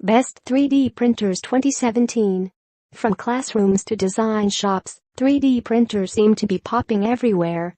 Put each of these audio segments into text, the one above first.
Best 3D Printers 2017. From classrooms to design shops, 3D printers seem to be popping everywhere.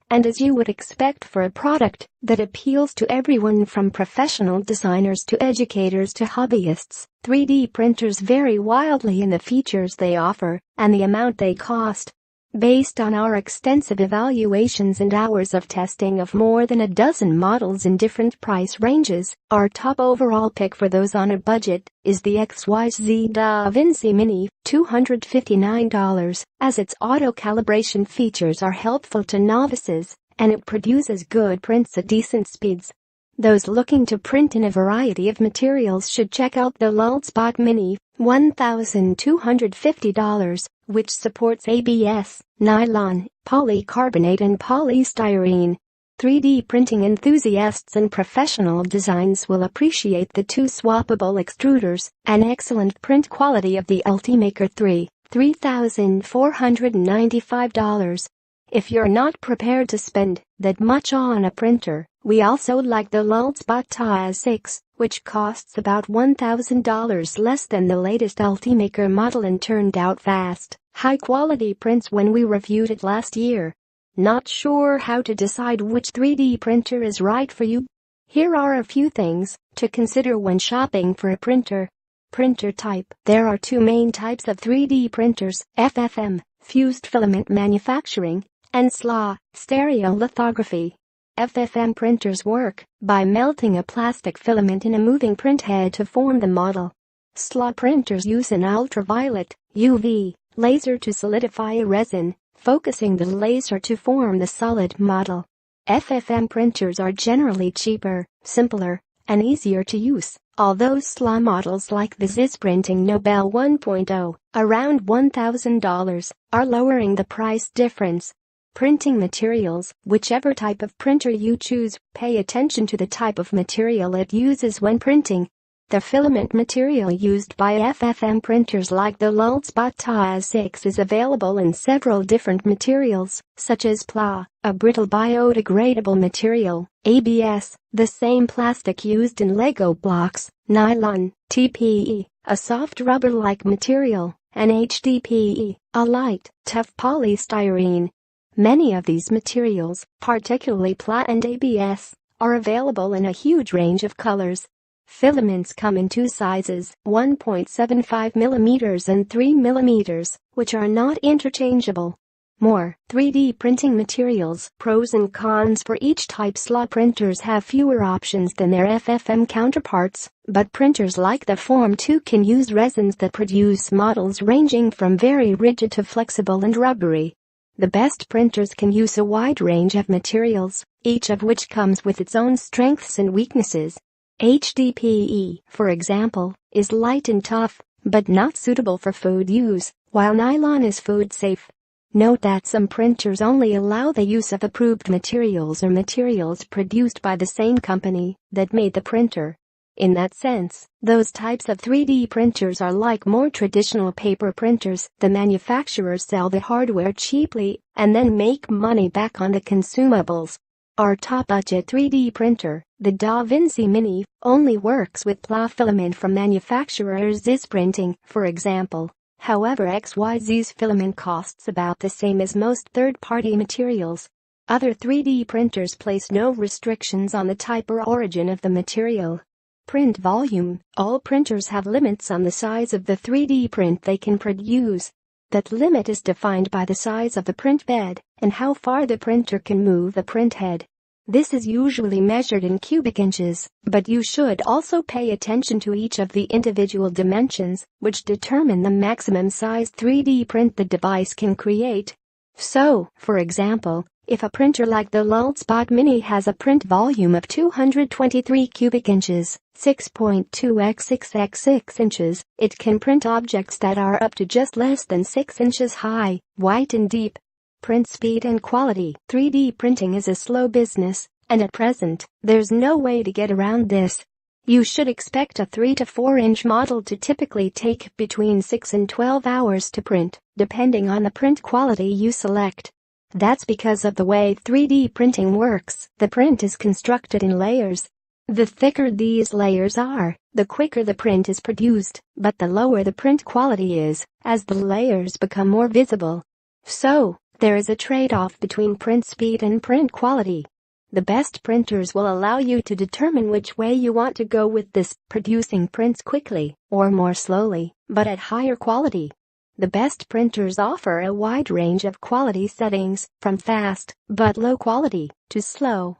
And as you would expect for a product that appeals to everyone from professional designers to educators to hobbyists, 3D printers vary wildly in the features they offer and the amount they cost. Based on our extensive evaluations and hours of testing of more than a dozen models in different price ranges, our top overall pick for those on a budget is the XYZ DaVinci Mini, $259, as its auto-calibration features are helpful to novices, and it produces good prints at decent speeds. Those looking to print in a variety of materials should check out the LulzBot Mini, $1,250, which supports ABS, nylon, polycarbonate and polystyrene. 3D printing enthusiasts and professional designs will appreciate the two swappable extruders and excellent print quality of the Ultimaker 3, $3,495. If you're not prepared to spend that much on a printer, we also like the LulzBot Taz 6, which costs about $1,000 less than the latest Ultimaker model and turned out fast, high-quality prints when we reviewed it last year. Not sure how to decide which 3D printer is right for you? Here are a few things to consider when shopping for a printer. Printer type. There are two main types of 3D printers, FFM, fused filament manufacturing, and SLA, stereolithography. FFM printers work by melting a plastic filament in a moving print head to form the model. SLA printers use an ultraviolet, UV, laser to solidify a resin, focusing the laser to form the solid model. FFM printers are generally cheaper, simpler, and easier to use, although SLA models like the ZIS Printing Nobel 1.0, around $1,000, are lowering the price difference. Printing materials. Whichever type of printer you choose, pay attention to the type of material it uses when printing. The filament material used by FFM printers like the LulzBot Taz 6 is available in several different materials, such as PLA, a brittle biodegradable material, ABS, the same plastic used in Lego blocks, nylon, TPE, a soft rubber-like material, and HDPE, a light, tough polystyrene. Many of these materials, particularly PLA and ABS, are available in a huge range of colors. Filaments come in two sizes, 1.75 mm and 3 mm, which are not interchangeable. More 3D printing materials. Pros and cons for each type. SLA printers have fewer options than their FFM counterparts, but printers like the Form 2 can use resins that produce models ranging from very rigid to flexible and rubbery. The best printers can use a wide range of materials, each of which comes with its own strengths and weaknesses. HDPE, for example, is light and tough, but not suitable for food use, while nylon is food safe. Note that some printers only allow the use of approved materials or materials produced by the same company that made the printer. In that sense, those types of 3D printers are like more traditional paper printers. The manufacturers sell the hardware cheaply and then make money back on the consumables. Our top budget 3D printer, the DaVinci Mini, only works with PLA filament from manufacturers ZIS Printing, for example. However, XYZ's filament costs about the same as most third-party materials. Other 3D printers place no restrictions on the type or origin of the material. Print volume. All printers have limits on the size of the 3D print they can produce. That limit is defined by the size of the print bed and how far the printer can move the print head. This is usually measured in cubic inches, but you should also pay attention to each of the individual dimensions, which determine the maximum size 3D print the device can create. So, for example, if a printer like the LulzBot Mini has a print volume of 223 cubic inches, 6.2 x 6 x 6 inches, it can print objects that are up to just less than 6 inches high, wide and deep. Print speed and quality. 3D printing is a slow business, and at present, there's no way to get around this. You should expect a 3 to 4 inch model to typically take between 6 and 12 hours to print, depending on the print quality you select. That's because of the way 3D printing works. The print is constructed in layers. The thicker these layers are, the quicker the print is produced, but the lower the print quality is, as the layers become more visible. So, there is a trade-off between print speed and print quality. The best printers will allow you to determine which way you want to go with this, producing prints quickly or more slowly, but at higher quality. The best printers offer a wide range of quality settings, from fast but low quality to slow.